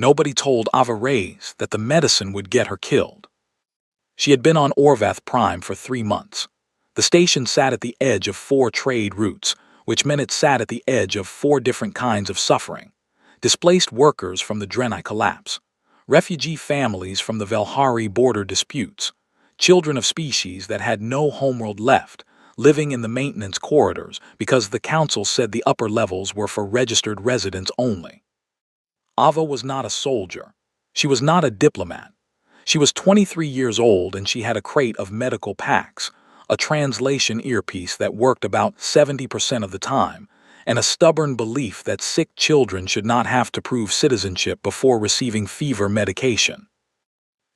Nobody told Ava Reyes that the medicine would get her killed. She had been on Orvath Prime for 3 months. The station sat at the edge of 4 trade routes, which meant it sat at the edge of 4 different kinds of suffering. Displaced workers from the Drenai collapse, refugee families from the Velhari border disputes, children of species that had no homeworld left, living in the maintenance corridors because the council said the upper levels were for registered residents only. Ava was not a soldier. She was not a diplomat. She was 23 years old and she had a crate of medical packs, a translation earpiece that worked about 70% of the time, and a stubborn belief that sick children should not have to prove citizenship before receiving fever medication.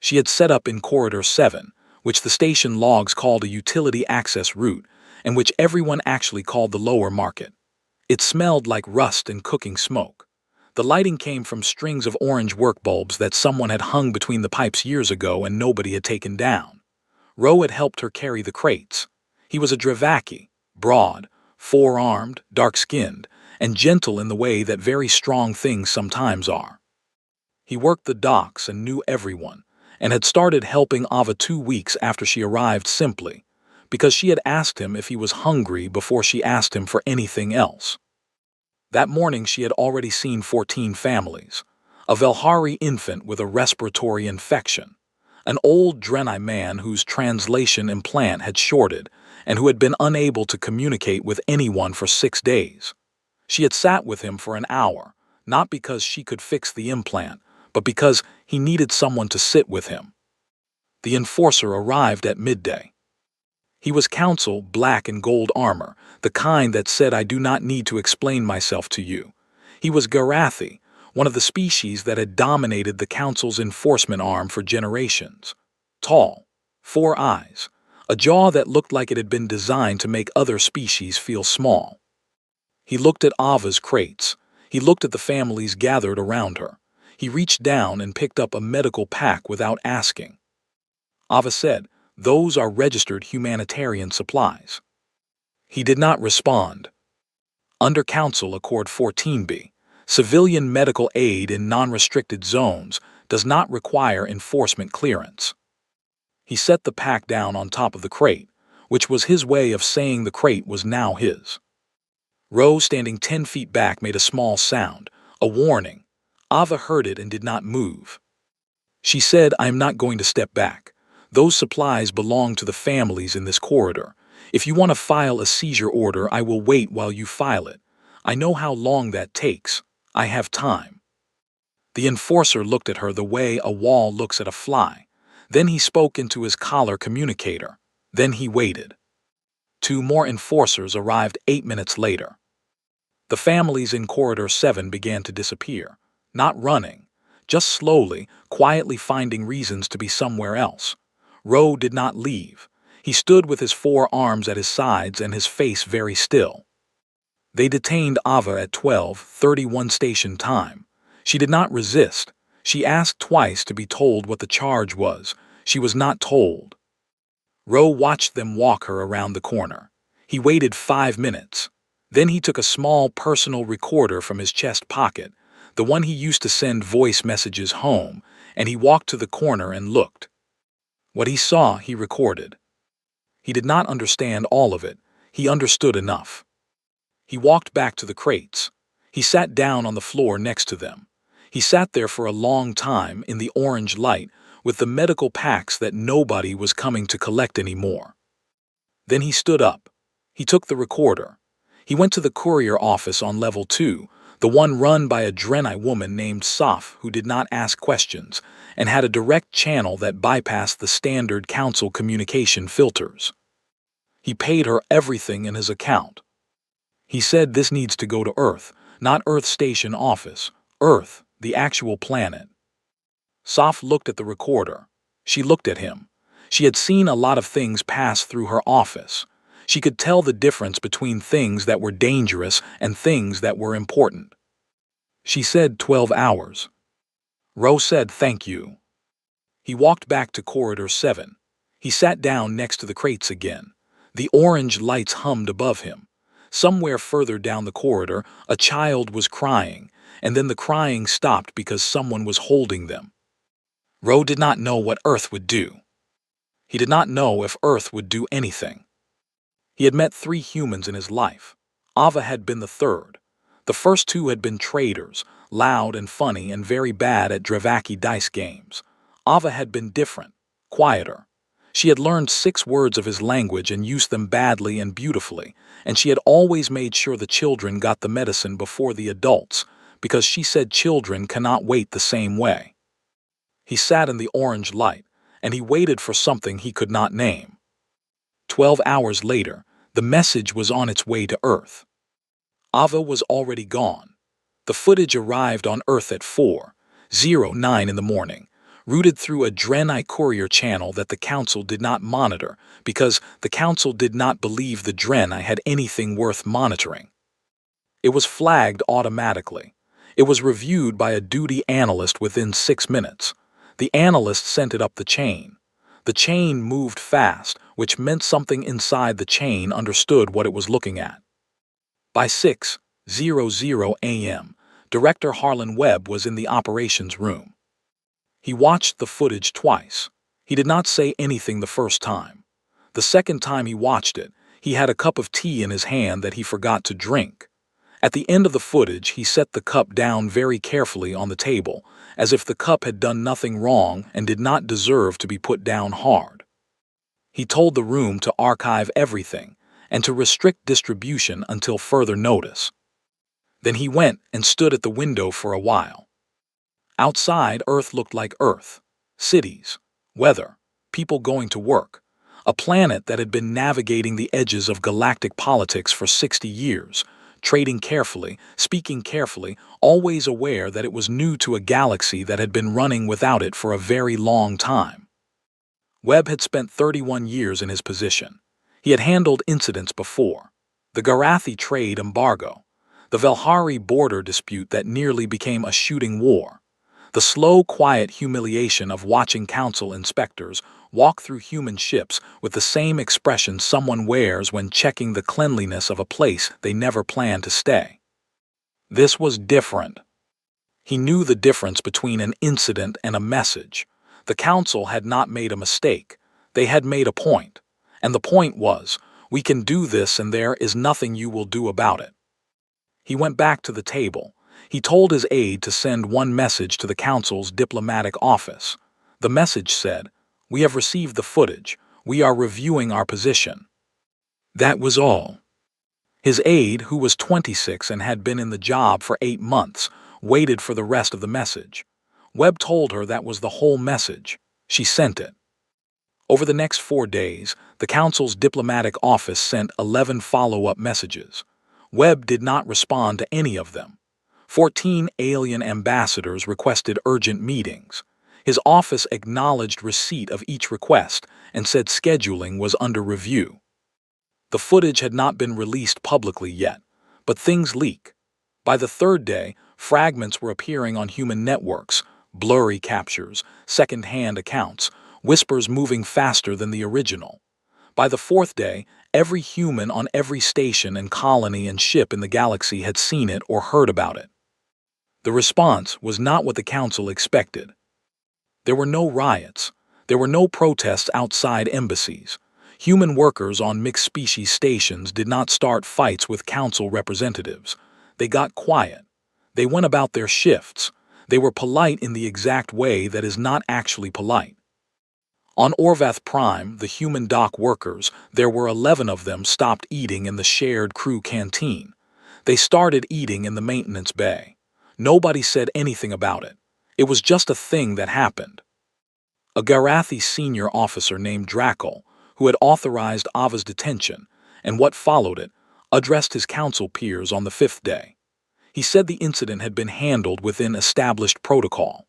She had set up in Corridor 7, which the station logs called a utility access route, and which everyone actually called the lower market. It smelled like rust and cooking smoke. The lighting came from strings of orange work bulbs that someone had hung between the pipes years ago and nobody had taken down. Ro had helped her carry the crates. He was a Dravaki, broad, four-armed, dark-skinned, and gentle in the way that very strong things sometimes are. He worked the docks and knew everyone, and had started helping Ava 2 weeks after she arrived simply, because she had asked him if he was hungry before she asked him for anything else. That morning she had already seen 14 families, a Velhari infant with a respiratory infection, an old Drenai man whose translation implant had shorted and who had been unable to communicate with anyone for 6 days. She had sat with him for an hour, not because she could fix the implant, but because he needed someone to sit with him. The enforcer arrived at midday. He was counsel, black and gold armor, the kind that said, "I do not need to explain myself to you." He was Garathi, one of the species that had dominated the council's enforcement arm for generations. Tall, 4 eyes, a jaw that looked like it had been designed to make other species feel small. He looked at Ava's crates. He looked at the families gathered around her. He reached down and picked up a medical pack without asking. Ava said, "Those are registered humanitarian supplies." He did not respond. Under Council Accord 14b, civilian medical aid in non-restricted zones does not require enforcement clearance. He set the pack down on top of the crate, which was his way of saying the crate was now his. Ro, standing 10 feet back, made a small sound, a warning. Ava heard it and did not move. She said, "I am not going to step back. Those supplies belong to the families in this corridor. If you want to file a seizure order, I will wait while you file it. I know how long that takes. I have time." The enforcer looked at her the way a wall looks at a fly. Then he spoke into his collar communicator. Then he waited. 2 more enforcers arrived 8 minutes later. The families in Corridor 7 began to disappear, not running, just slowly, quietly finding reasons to be somewhere else. Ro did not leave. He stood with his 4 arms at his sides and his face very still. They detained Ava at 12:31 station time. She did not resist. She asked twice to be told what the charge was. She was not told. Ro watched them walk her around the corner. He waited 5 minutes. Then he took a small personal recorder from his chest pocket, the one he used to send voice messages home, and he walked to the corner and looked. What he saw, he recorded. He did not understand all of it. He understood enough. He walked back to the crates. He sat down on the floor next to them. He sat there for a long time in the orange light with the medical packs that nobody was coming to collect anymore. Then he stood up. He took the recorder. He went to the courier office on level 2, the one run by a Drenai woman named Saf who did not ask questions and had a direct channel that bypassed the standard council communication filters. He paid her everything in his account. He said this needs to go to Earth, not Earth Station Office, Earth, the actual planet. Saf looked at the recorder. She looked at him. She had seen a lot of things pass through her office. She could tell the difference between things that were dangerous and things that were important. She said 12 hours. Ro said thank you. He walked back to Corridor 7. He sat down next to the crates again. The orange lights hummed above him. Somewhere further down the corridor, a child was crying, and then the crying stopped because someone was holding them. Ro did not know what Earth would do. He did not know if Earth would do anything. He had met 3 humans in his life. Ava had been the third. The first 2 had been traders, loud and funny and very bad at Dravaki dice games. Ava had been different, quieter. She had learned 6 words of his language and used them badly and beautifully, and she had always made sure the children got the medicine before the adults, because she said children cannot wait the same way. He sat in the orange light, and he waited for something he could not name. 12 hours later, the message was on its way to Earth. Ava was already gone. The footage arrived on Earth at 4:09 in the morning, routed through a Drenai courier channel that the Council did not monitor because the Council did not believe the Drenai had anything worth monitoring. It was flagged automatically. It was reviewed by a duty analyst within 6 minutes. The analyst sent it up the chain. The chain moved fast, which meant something inside the chain understood what it was looking at. By 6:00 a.m., Director Harlan Webb was in the operations room. He watched the footage twice. He did not say anything the first time. The second time he watched it, he had a cup of tea in his hand that he forgot to drink. At the end of the footage, he set the cup down very carefully on the table, as if the cup had done nothing wrong and did not deserve to be put down hard. He told the room to archive everything and to restrict distribution until further notice. Then he went and stood at the window for a while. Outside, Earth looked like Earth. Cities, weather, people going to work. A planet that had been navigating the edges of galactic politics for 60 years, trading carefully, speaking carefully, always aware that it was new to a galaxy that had been running without it for a very long time. Webb had spent 31 years in his position. He had handled incidents before. The Garathi trade embargo, the Velhari border dispute that nearly became a shooting war, the slow, quiet humiliation of watching council inspectors walk through human ships with the same expression someone wears when checking the cleanliness of a place they never planned to stay. This was different. He knew the difference between an incident and a message. The council had not made a mistake. They had made a point. And the point was, we can do this and there is nothing you will do about it. He went back to the table. He told his aide to send one message to the council's diplomatic office. The message said, "We have received the footage. We are reviewing our position." That was all. His aide, who was 26 and had been in the job for 8 months, waited for the rest of the message. Webb told her that was the whole message. She sent it. Over the next 4 days, the council's diplomatic office sent 11 follow-up messages. Webb did not respond to any of them. 14 alien ambassadors requested urgent meetings. His office acknowledged receipt of each request and said scheduling was under review. The footage had not been released publicly yet, but things leak. By the 3rd day, fragments were appearing on human networks, blurry captures, second-hand accounts, whispers moving faster than the original. By the 4th day, every human on every station and colony and ship in the galaxy had seen it or heard about it. The response was not what the council expected. There were no riots. There were no protests outside embassies. Human workers on mixed-species stations did not start fights with council representatives. They got quiet. They went about their shifts. They were polite in the exact way that is not actually polite. On Orvath Prime, the human dock workers, there were 11 of them stopped eating in the shared crew canteen. They started eating in the maintenance bay. Nobody said anything about it. It was just a thing that happened. A Garathi senior officer named Drackle, who had authorized Ava's detention, and what followed it, addressed his council peers on the 5th day. He said the incident had been handled within established protocol.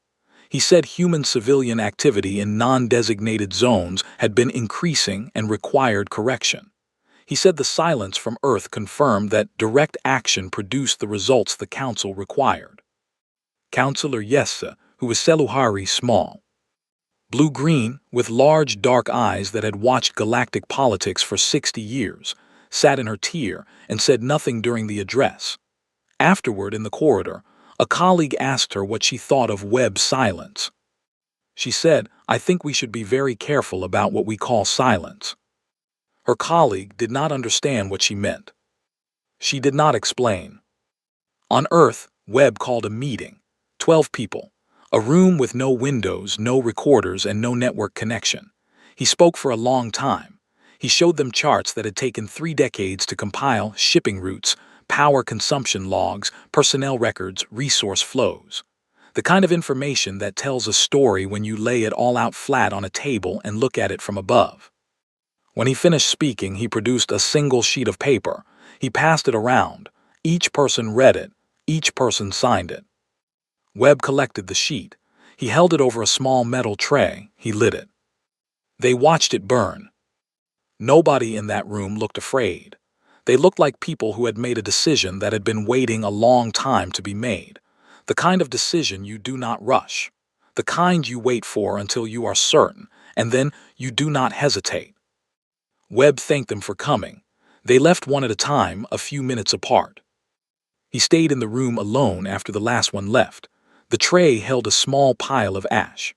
He said human civilian activity in non-designated zones had been increasing and required correction. He said the silence from Earth confirmed that direct action produced the results the council required. Councillor Yessa, who was Seluhari small, blue-green, with large dark eyes that had watched galactic politics for 60 years, sat in her tier and said nothing during the address. Afterward, in the corridor, A colleague asked her what she thought of Webb's silence. She said, "I think we should be very careful about what we call silence." Her colleague did not understand what she meant. She did not explain. On Earth, Webb called a meeting. 12 people. A room with no windows, no recorders, and no network connection. He spoke for a long time. He showed them charts that had taken 3 decades to compile: shipping routes, power consumption logs, personnel records, resource flows. The kind of information that tells a story when you lay it all out flat on a table and look at it from above. When he finished speaking, he produced a single sheet of paper. He passed it around. Each person read it. Each person signed it. Webb collected the sheet. He held it over a small metal tray. He lit it. They watched it burn. Nobody in that room looked afraid. They looked like people who had made a decision that had been waiting a long time to be made. The kind of decision you do not rush. The kind you wait for until you are certain, and then you do not hesitate. Webb thanked them for coming. They left one at a time, a few minutes apart. He stayed in the room alone after the last one left. The tray held a small pile of ash.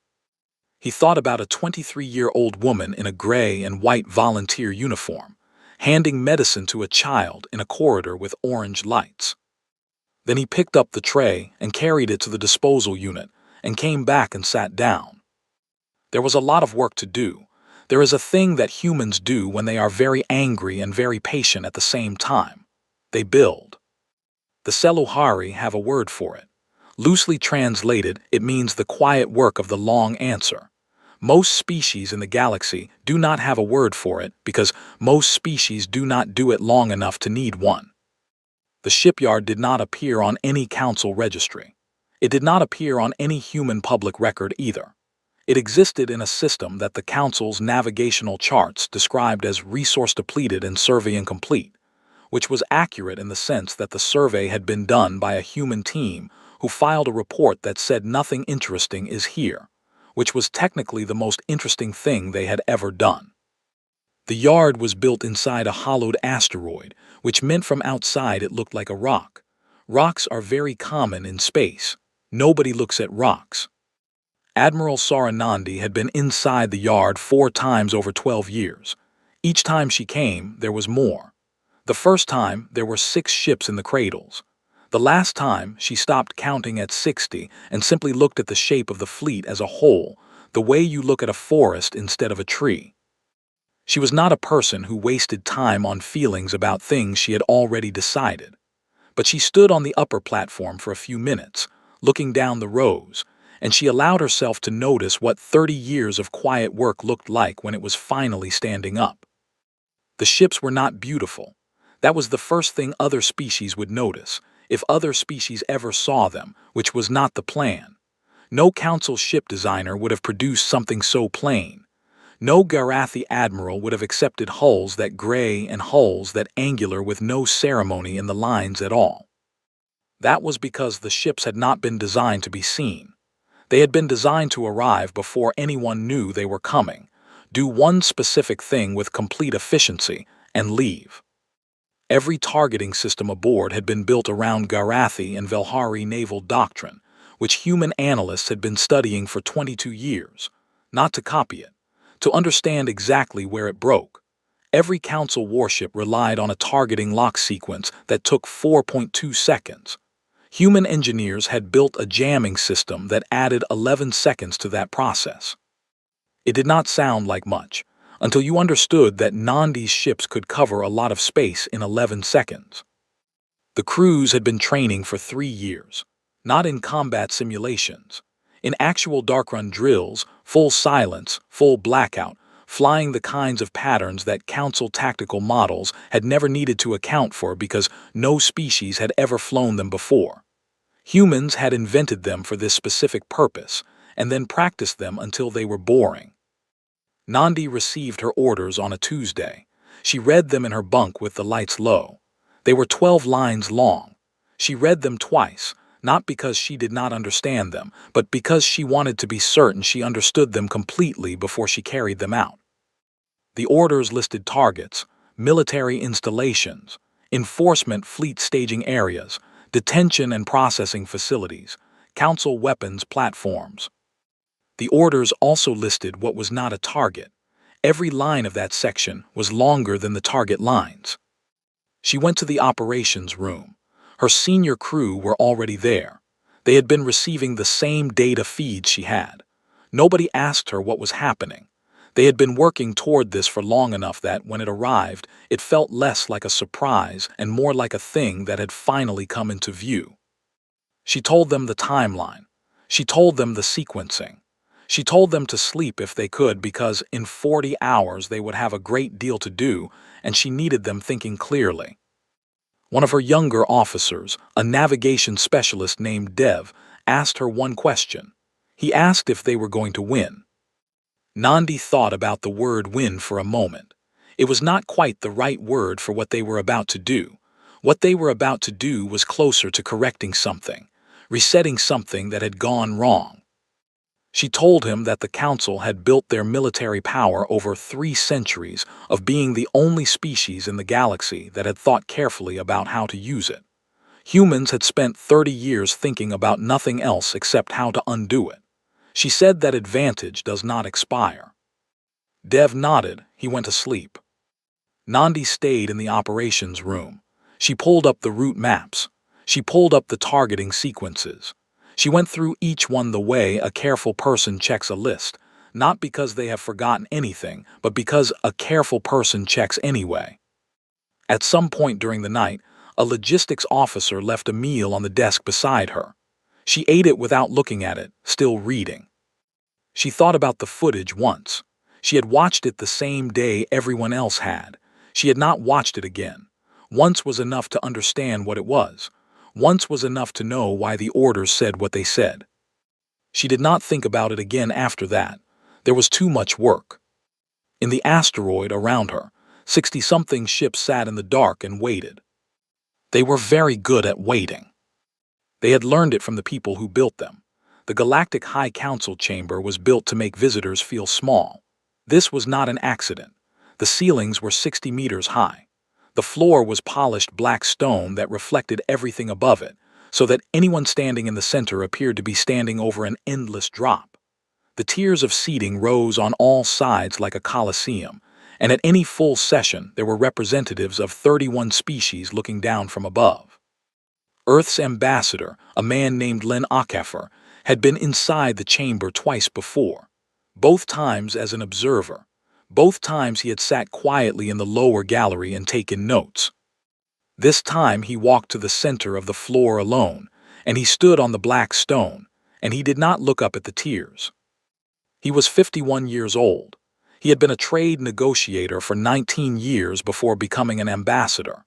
He thought about a 23-year-old woman in a gray and white volunteer uniform, handing medicine to a child in a corridor with orange lights. Then he picked up the tray and carried it to the disposal unit and came back and sat down. There was a lot of work to do. There is a thing that humans do when they are very angry and very patient at the same time. They build. The Seluhari have a word for it. Loosely translated, it means the quiet work of the long answer. Most species in the galaxy do not have a word for it because most species do not do it long enough to need one. The shipyard did not appear on any council registry. It did not appear on any human public record either. It existed in a system that the council's navigational charts described as resource depleted and survey incomplete, which was accurate in the sense that the survey had been done by a human team who filed a report that said nothing interesting is here, which was technically the most interesting thing they had ever done. The yard was built inside a hollowed asteroid, which meant from outside it looked like a rock. Rocks are very common in space. Nobody looks at rocks. Admiral Saranandi had been inside the yard 4 times over 12 years. Each time she came, there was more. The first time, there were 6 ships in the cradles. The last time, she stopped counting at 60 and simply looked at the shape of the fleet as a whole, the way you look at a forest instead of a tree. She was not a person who wasted time on feelings about things she had already decided. But she stood on the upper platform for a few minutes, looking down the rows, and she allowed herself to notice what 30 years of quiet work looked like when it was finally standing up. The ships were not beautiful. That was the first thing other species would notice, if other species ever saw them, which was not the plan. No council ship designer would have produced something so plain. No Garathi admiral would have accepted hulls that gray and hulls that angular with no ceremony in the lines at all. That was because the ships had not been designed to be seen. They had been designed to arrive before anyone knew they were coming, do one specific thing with complete efficiency, and leave. Every targeting system aboard had been built around Garathi and Velhari naval doctrine, which human analysts had been studying for 22 years, not to copy it, to understand exactly where it broke. Every council warship relied on a targeting lock sequence that took 4.2 seconds. Human engineers had built a jamming system that added 11 seconds to that process. It did not sound like much, until you understood that Nandi's ships could cover a lot of space in 11 seconds. The crews had been training for 3 years, not in combat simulations. In actual darkrun drills, full silence, full blackout, flying the kinds of patterns that council tactical models had never needed to account for because no species had ever flown them before. Humans had invented them for this specific purpose, and then practiced them until they were boring. Nandi received her orders on a Tuesday. She read them in her bunk with the lights low. They were 12 lines long. She read them twice, not because she did not understand them, but because she wanted to be certain she understood them completely before she carried them out. The orders listed targets, military installations, enforcement fleet staging areas, detention and processing facilities, council weapons platforms. The orders also listed what was not a target. Every line of that section was longer than the target lines. She went to the operations room. Her senior crew were already there. They had been receiving the same data feeds she had. Nobody asked her what was happening. They had been working toward this for long enough that, when it arrived, it felt less like a surprise and more like a thing that had finally come into view. She told them the timeline. She told them the sequencing. She told them to sleep if they could because in 40 hours they would have a great deal to do, and she needed them thinking clearly. One of her younger officers, a navigation specialist named Dev, asked her one question. He asked if they were going to win. Nandi thought about the word win for a moment. It was not quite the right word for what they were about to do. What they were about to do was closer to correcting something, resetting something that had gone wrong. She told him that the Council had built their military power over 3 centuries of being the only species in the galaxy that had thought carefully about how to use it. Humans had spent 30 years thinking about nothing else except how to undo it. She said that advantage does not expire. Dev nodded. He went to sleep. Nandi stayed in the operations room. She pulled up the route maps. She pulled up the targeting sequences. She went through each one the way a careful person checks a list, not because they have forgotten anything, but because a careful person checks anyway. At some point during the night, a logistics officer left a meal on the desk beside her. She ate it without looking at it, still reading. She thought about the footage once. She had watched it the same day everyone else had. She had not watched it again. Once was enough to understand what it was. Once was enough to know why the orders said what they said. She did not think about it again after that. There was too much work. In the asteroid around her, 60-something ships sat in the dark and waited. They were very good at waiting. They had learned it from the people who built them. The Galactic High Council chamber was built to make visitors feel small. This was not an accident. The ceilings were 60 meters high. The floor was polished black stone that reflected everything above it, so that anyone standing in the center appeared to be standing over an endless drop. The tiers of seating rose on all sides like a coliseum, and at any full session there were representatives of 31 species looking down from above. Earth's ambassador, a man named Len Akafer, had been inside the chamber twice before, both times as an observer. Both times he had sat quietly in the lower gallery and taken notes. This time he walked to the center of the floor alone, and he stood on the black stone, and he did not look up at the tiers. He was 51 years old. He had been a trade negotiator for 19 years before becoming an ambassador.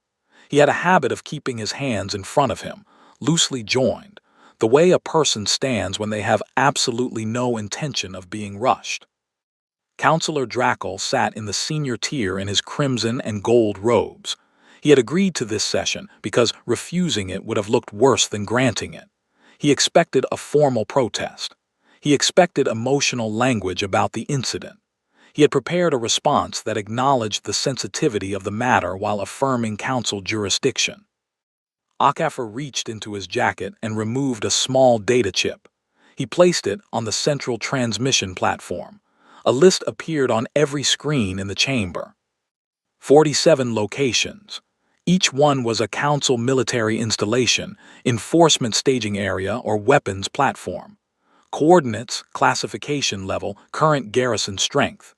He had a habit of keeping his hands in front of him, loosely joined, the way a person stands when they have absolutely no intention of being rushed. Counselor Drackle sat in the senior tier in his crimson and gold robes. He had agreed to this session because refusing it would have looked worse than granting it. He expected a formal protest. He expected emotional language about the incident. He had prepared a response that acknowledged the sensitivity of the matter while affirming council jurisdiction. Akafer reached into his jacket and removed a small data chip. He placed it on the central transmission platform. A list appeared on every screen in the chamber. 47 locations. Each one was a council military installation, enforcement staging area, or weapons platform. Coordinates, classification level, current garrison strength.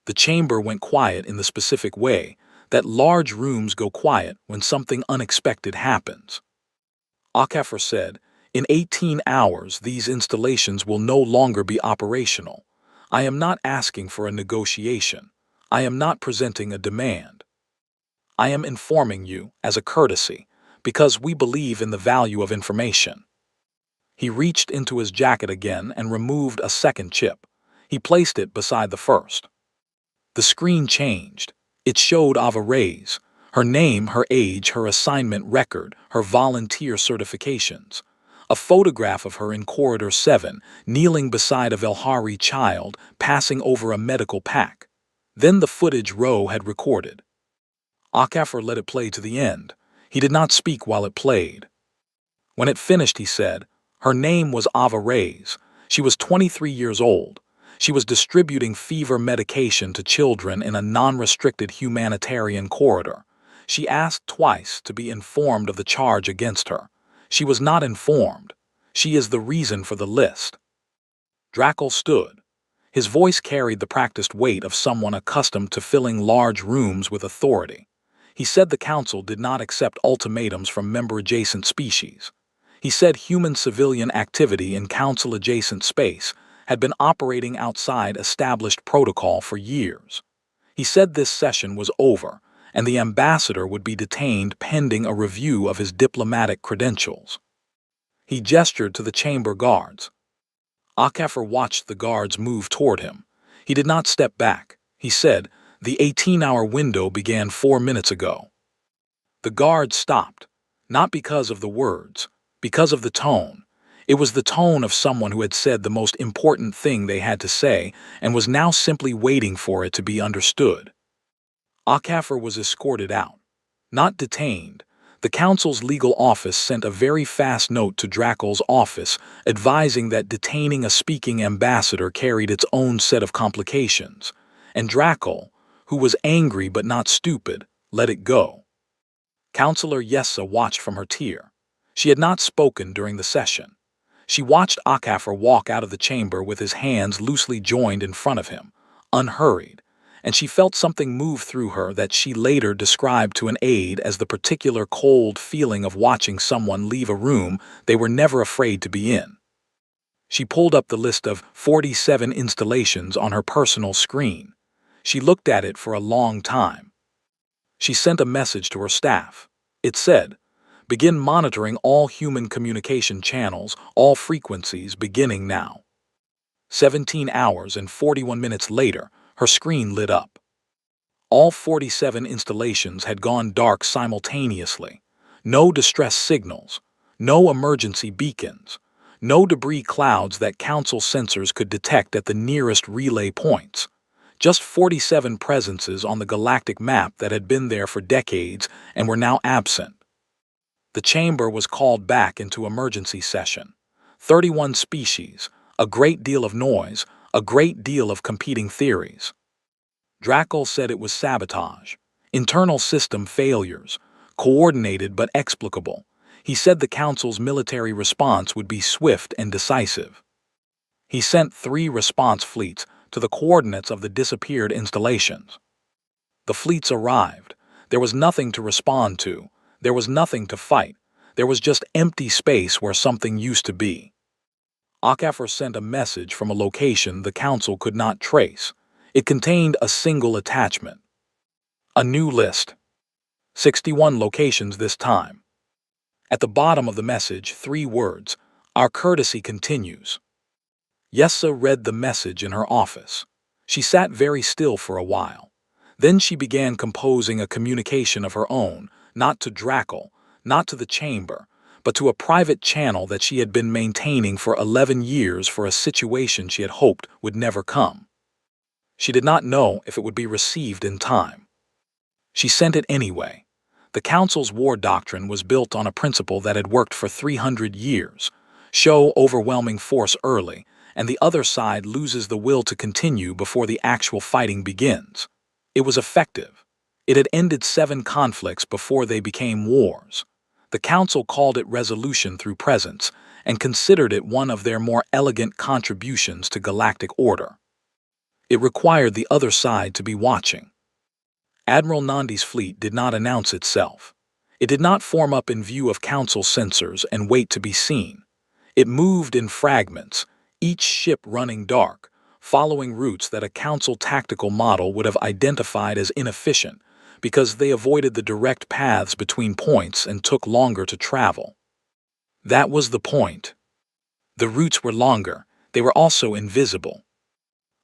The chamber went quiet in the specific way that large rooms go quiet when something unexpected happens. Akafer said, "In 18 hours, these installations will no longer be operational. I am not asking for a negotiation. I am not presenting a demand. I am informing you as a courtesy, because we believe in the value of information." He reached into his jacket again and removed a second chip. He placed it beside the first. The screen changed. It showed Ava Reyes, her name, her age, her assignment record, her volunteer certifications. A photograph of her in Corridor 7, kneeling beside a Velhari child, passing over a medical pack. Then the footage Rowe had recorded. Akafer let it play to the end. He did not speak while it played. When it finished, he said, "Her name was Ava Reyes. She was 23 years old. She was distributing fever medication to children in a non-restricted humanitarian corridor. She asked twice to be informed of the charge against her. She was not informed. She is the reason for the list." Drackle stood. His voice carried the practiced weight of someone accustomed to filling large rooms with authority. He said the council did not accept ultimatums from member-adjacent species. He said human-civilian activity in council-adjacent space had been operating outside established protocol for years. He said this session was over, and the ambassador would be detained pending a review of his diplomatic credentials. He gestured to the chamber guards. Akafor watched the guards move toward him. He did not step back. He said, "The 18-hour window began 4 minutes ago." The guards stopped, not because of the words, because of the tone. It was the tone of someone who had said the most important thing they had to say and was now simply waiting for it to be understood. Akafor was escorted out, not detained. The council's legal office sent a very fast note to Drackle's office advising that detaining a speaking ambassador carried its own set of complications, and Drackle, who was angry but not stupid, let it go. Councillor Yessa watched from her tier. She had not spoken during the session. She watched Akafor walk out of the chamber with his hands loosely joined in front of him, unhurried, and she felt something move through her that she later described to an aide as the particular cold feeling of watching someone leave a room they were never afraid to be in. She pulled up the list of 47 installations on her personal screen. She looked at it for a long time. She sent a message to her staff. It said, "Begin monitoring all human communication channels, all frequencies beginning now." 17 hours and 41 minutes later, her screen lit up. All 47 installations had gone dark simultaneously. No distress signals, no emergency beacons, no debris clouds that council sensors could detect at the nearest relay points. Just 47 presences on the galactic map that had been there for decades and were now absent. The chamber was called back into emergency session. 31 species, a great deal of noise, a great deal of competing theories. Drackle said it was sabotage, internal system failures, coordinated but explicable. He said the council's military response would be swift and decisive. He sent 3 response fleets to the coordinates of the disappeared installations. The fleets arrived. There was nothing to respond to. There was nothing to fight. There was just empty space where something used to be. Akafor sent a message from a location the council could not trace. It contained a single attachment. A new list. 61 locations this time. At the bottom of the message, 3 words, "Our courtesy continues." Yessa read the message in her office. She sat very still for a while. Then she began composing a communication of her own, not to Drackle, not to the chamber, but to a private channel that she had been maintaining for 11 years for a situation she had hoped would never come. She did not know if it would be received in time. She sent it anyway. The council's war doctrine was built on a principle that had worked for 300 years. Show overwhelming force early, and the other side loses the will to continue before the actual fighting begins. It was effective. It had ended 7 conflicts before they became wars. The council called it resolution through presence and considered it one of their more elegant contributions to galactic order. It required the other side to be watching. Admiral Nandi's fleet did not announce itself. It did not form up in view of council sensors and wait to be seen. It moved in fragments, each ship running dark, following routes that a council tactical model would have identified as inefficient because they avoided the direct paths between points and took longer to travel. That was the point. The routes were longer. They were also invisible.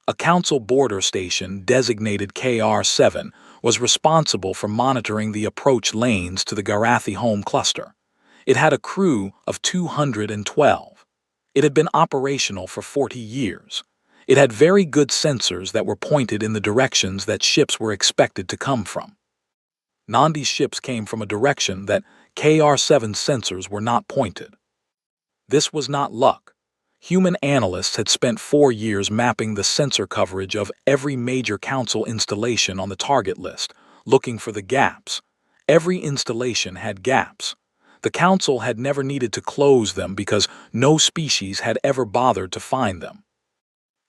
A council border station designated KR-7 was responsible for monitoring the approach lanes to the Garathi home cluster. It had a crew of 212. It had been operational for 40 years. It had very good sensors that were pointed in the directions that ships were expected to come from. Nandi's ships came from a direction that KR-7's sensors were not pointed. This was not luck. Human analysts had spent 4 years mapping the sensor coverage of every major council installation on the target list, looking for the gaps. Every installation had gaps. The council had never needed to close them because no species had ever bothered to find them.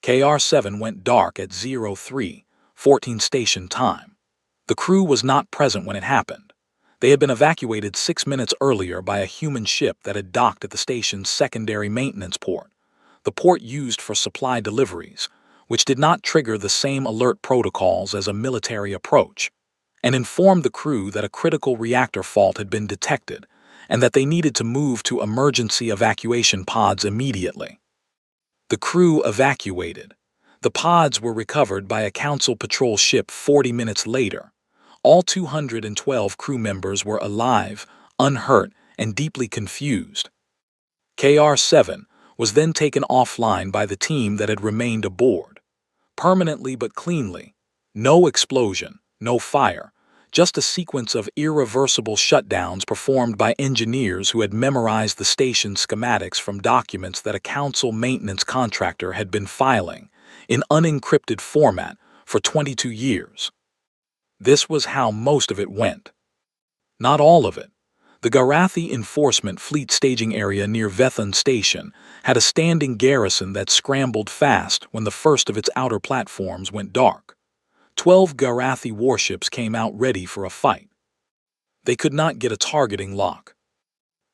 KR-7 went dark at 03:14 station time. The crew was not present when it happened. They had been evacuated 6 minutes earlier by a human ship that had docked at the station's secondary maintenance port, the port used for supply deliveries, which did not trigger the same alert protocols as a military approach, and informed the crew that a critical reactor fault had been detected and that they needed to move to emergency evacuation pods immediately. The crew evacuated. The pods were recovered by a council patrol ship 40 minutes later. All 212 crew members were alive, unhurt, and deeply confused. KR-7 was then taken offline by the team that had remained aboard. Permanently but cleanly. No explosion, no fire, just a sequence of irreversible shutdowns performed by engineers who had memorized the station's schematics from documents that a council maintenance contractor had been filing in unencrypted format for 22 years. This was how most of it went. Not all of it. The Garathi Enforcement Fleet staging area near Vethan Station had a standing garrison that scrambled fast when the first of its outer platforms went dark. 12 Garathi warships came out ready for a fight. They could not get a targeting lock.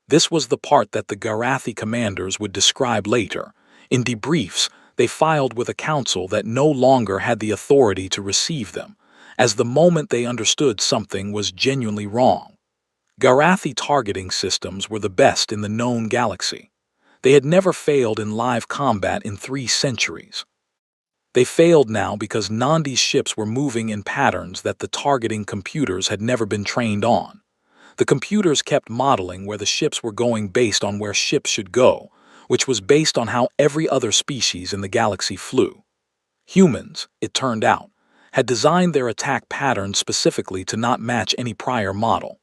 This was the part that the Garathi commanders would describe later. In debriefs, they filed with a council that no longer had the authority to receive them, as the moment they understood something was genuinely wrong. Garathi targeting systems were the best in the known galaxy. They had never failed in live combat in 3 centuries. They failed now because Nandi's ships were moving in patterns that the targeting computers had never been trained on. The computers kept modeling where the ships were going based on where ships should go, which was based on how every other species in the galaxy flew. Humans, it turned out, had designed their attack patterns specifically to not match any prior model.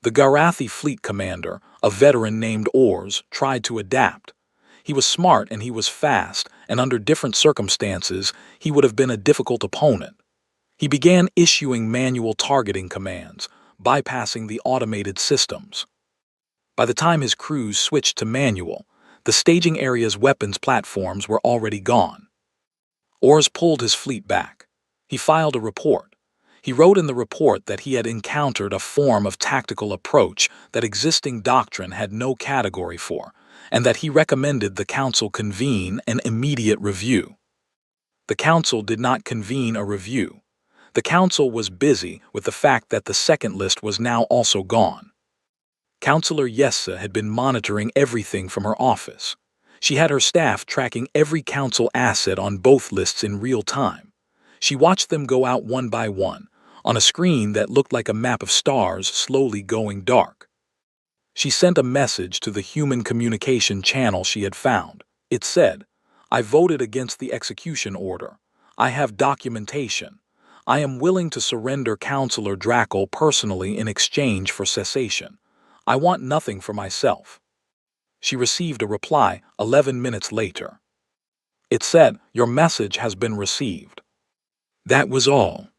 The Garathi fleet commander, a veteran named Ors, tried to adapt. He was smart and he was fast, and under different circumstances, he would have been a difficult opponent. He began issuing manual targeting commands, bypassing the automated systems. By the time his crews switched to manual, the staging area's weapons platforms were already gone. Ors pulled his fleet back. He filed a report. He wrote in the report that he had encountered a form of tactical approach that existing doctrine had no category for, and that he recommended the council convene an immediate review. The council did not convene a review. The council was busy with the fact that the second list was now also gone. Councillor Yessa had been monitoring everything from her office. She had her staff tracking every council asset on both lists in real time. She watched them go out one by one, on a screen that looked like a map of stars slowly going dark. She sent a message to the human communication channel she had found. It said, "I voted against the execution order. I have documentation. I am willing to surrender Councillor Drackle personally in exchange for cessation. I want nothing for myself." She received a reply 11 minutes later. It said, "Your message has been received." That was all.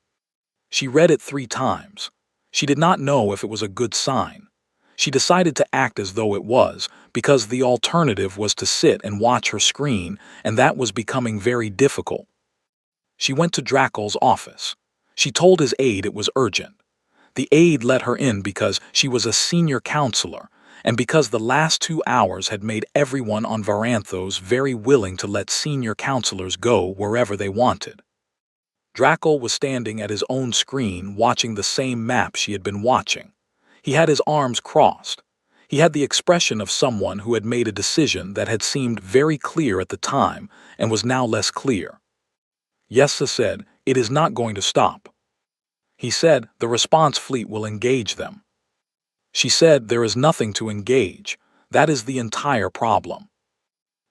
She read it 3 times. She did not know if it was a good sign. She decided to act as though it was, because the alternative was to sit and watch her screen, and that was becoming very difficult. She went to Drackle's office. She told his aide it was urgent. The aide let her in because she was a senior counselor, and because the last 2 hours had made everyone on Varanthos very willing to let senior counselors go wherever they wanted. Drackle was standing at his own screen watching the same map she had been watching. He had his arms crossed. He had the expression of someone who had made a decision that had seemed very clear at the time and was now less clear. Yessa said, "It is not going to stop." He said, "The response fleet will engage them." She said, "There is nothing to engage. That is the entire problem."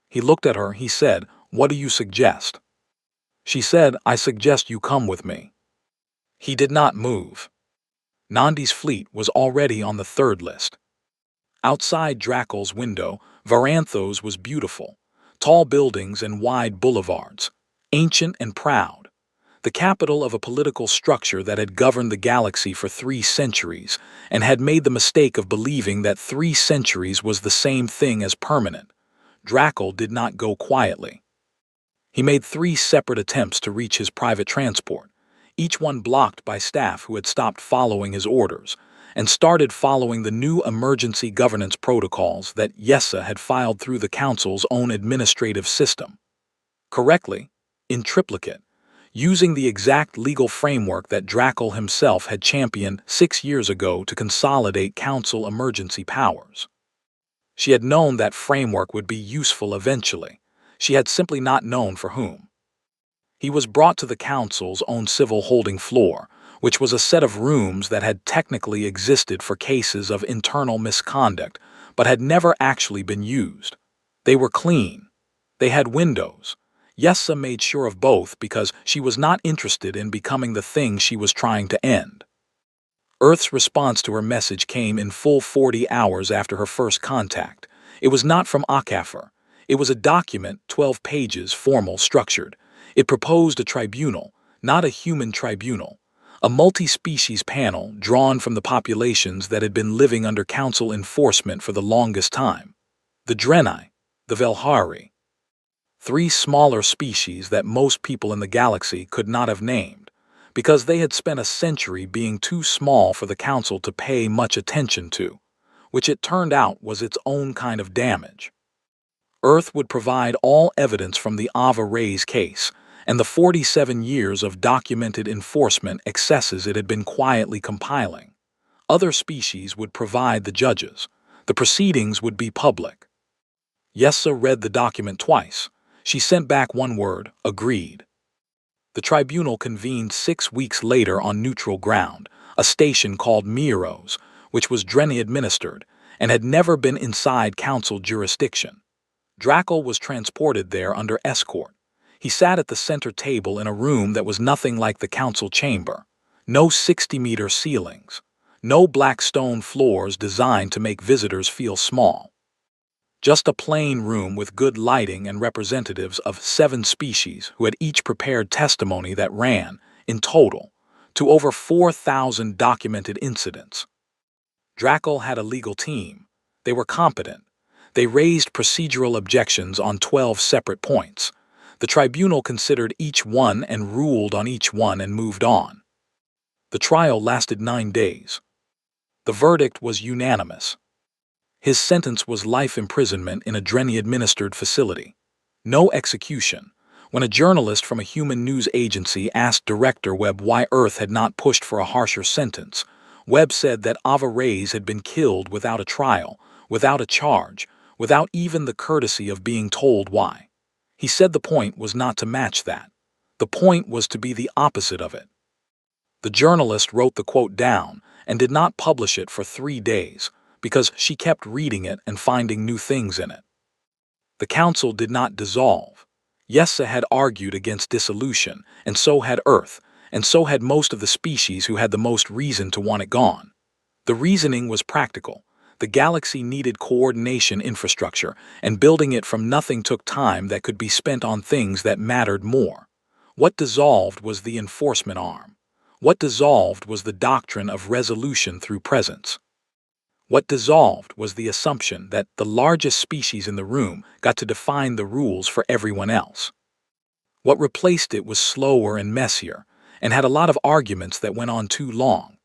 He looked at her. He said, "What do you suggest?" She said, "I suggest you come with me." He did not move. Nandi's fleet was already on the 3rd list. Outside Drackle's window, Varanthos was beautiful, tall buildings and wide boulevards, ancient and proud, the capital of a political structure that had governed the galaxy for 3 centuries and had made the mistake of believing that 3 centuries was the same thing as permanent. Drackle did not go quietly. He made 3 separate attempts to reach his private transport, each one blocked by staff who had stopped following his orders and started following the new emergency governance protocols that Yessa had filed through the Council's own administrative system. Correctly, in triplicate, using the exact legal framework that Drackle himself had championed 6 years ago to consolidate Council emergency powers. She had known that framework would be useful eventually. She had simply not known for whom. He was brought to the Council's own civil holding floor, which was a set of rooms that had technically existed for cases of internal misconduct, but had never actually been used. They were clean. They had windows. Yessa made sure of both because she was not interested in becoming the thing she was trying to end. Earth's response to her message came in full 40 hours after her first contact. It was not from Akafar. It was a document, 12 pages, formal, structured. It proposed a tribunal, not a human tribunal, a multi-species panel drawn from the populations that had been living under Council enforcement for the longest time. The Drenai, the Velhari. 3 smaller species that most people in the galaxy could not have named, because they had spent a century being too small for the Council to pay much attention to, which it turned out was its own kind of damage. Earth would provide all evidence from the Ava Ray's case, and the 47 years of documented enforcement excesses it had been quietly compiling. Other species would provide the judges. The proceedings would be public. Yessa read the document twice. She sent back one word, agreed. The tribunal convened 6 weeks later on neutral ground, a station called Miros, which was Drenai-administered and had never been inside Council jurisdiction. Drackle was transported there under escort. He sat at the center table in a room that was nothing like the Council chamber. No 60-meter ceilings. No black stone floors designed to make visitors feel small. Just a plain room with good lighting and representatives of 7 species who had each prepared testimony that ran, in total, to over 4,000 documented incidents. Drackle had a legal team. They were competent. They raised procedural objections on 12 separate points. The tribunal considered each one and ruled on each one and moved on. The trial lasted 9 days. The verdict was unanimous. His sentence was life imprisonment in a Drenai-administered facility. No execution. When a journalist from a human news agency asked Director Webb why Earth had not pushed for a harsher sentence, Webb said that Ava Rays had been killed without a trial, without a charge, without even the courtesy of being told why. He said the point was not to match that. The point was to be the opposite of it. The journalist wrote the quote down and did not publish it for 3 days, because she kept reading it and finding new things in it. The Council did not dissolve. Yessa had argued against dissolution, and so had Earth, and so had most of the species who had the most reason to want it gone. The reasoning was practical. The galaxy needed coordination infrastructure, and building it from nothing took time that could be spent on things that mattered more. What dissolved was the enforcement arm. What dissolved was the doctrine of resolution through presence. What dissolved was the assumption that the largest species in the room got to define the rules for everyone else. What replaced it was slower and messier, and had a lot of arguments that went on too long.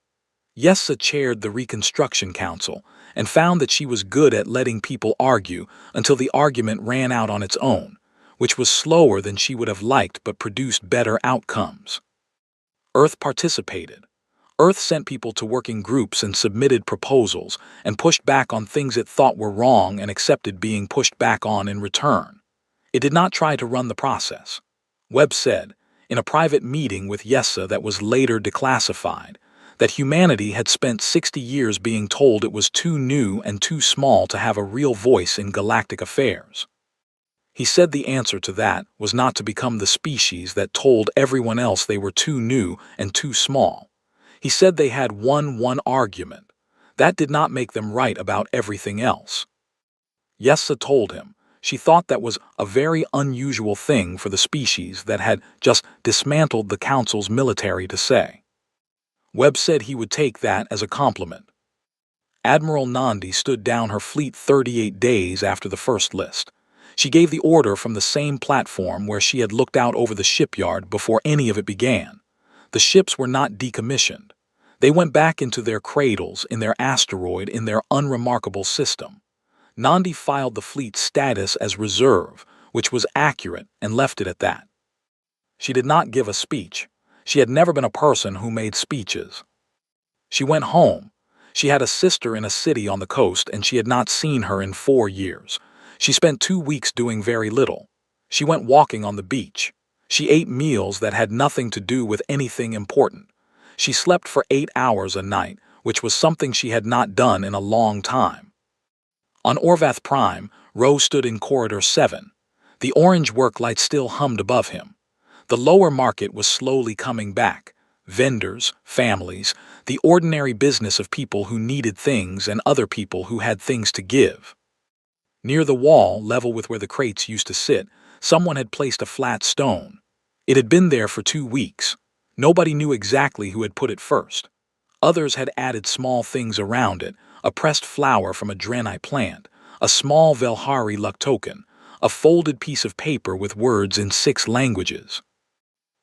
Yessa chaired the Reconstruction Council and found that she was good at letting people argue until the argument ran out on its own, which was slower than she would have liked but produced better outcomes. Earth participated. Earth sent people to working groups and submitted proposals and pushed back on things it thought were wrong and accepted being pushed back on in return. It did not try to run the process. Webb said, in a private meeting with Yessa that was later declassified, that humanity had spent 60 years being told it was too new and too small to have a real voice in galactic affairs. He said the answer to that was not to become the species that told everyone else they were too new and too small. He said they had won one argument. That did not make them right about everything else. Yessa told him. She thought that was a very unusual thing for the species that had just dismantled the Council's military to say. Webb said he would take that as a compliment. Admiral Nandi stood down her fleet 38 days after the first list. She gave the order from the same platform where she had looked out over the shipyard before any of it began. The ships were not decommissioned. They went back into their cradles in their asteroid in their unremarkable system. Nandi filed the fleet's status as reserve, which was accurate, and left it at that. She did not give a speech. She had never been a person who made speeches. She went home. She had a sister in a city on the coast, and she had not seen her in 4 years. She spent 2 weeks doing very little. She went walking on the beach. She ate meals that had nothing to do with anything important. She slept for 8 hours a night, which was something she had not done in a long time. On Orvath Prime, Ro stood in Corridor 7. The orange work light still hummed above him. The lower market was slowly coming back. Vendors, families, the ordinary business of people who needed things and other people who had things to give. Near the wall, level with where the crates used to sit, someone had placed a flat stone. It had been there for 2 weeks. Nobody knew exactly who had put it first. Others had added small things around it, a pressed flower from a Draenei plant, a small Velhari luck token, a folded piece of paper with words in 6 languages.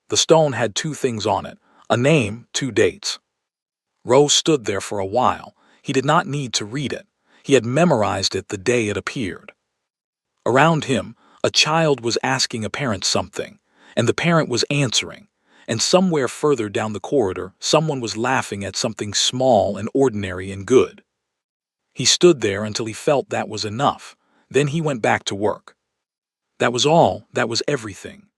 The stone had 2 things on it, a name, 2 dates. Ro stood there for a while. He did not need to read it. He had memorized it the day it appeared. Around him, a child was asking a parent something, and the parent was answering, and somewhere further down the corridor, someone was laughing at something small and ordinary and good. He stood there until he felt that was enough. Then he went back to work. That was all. That was everything.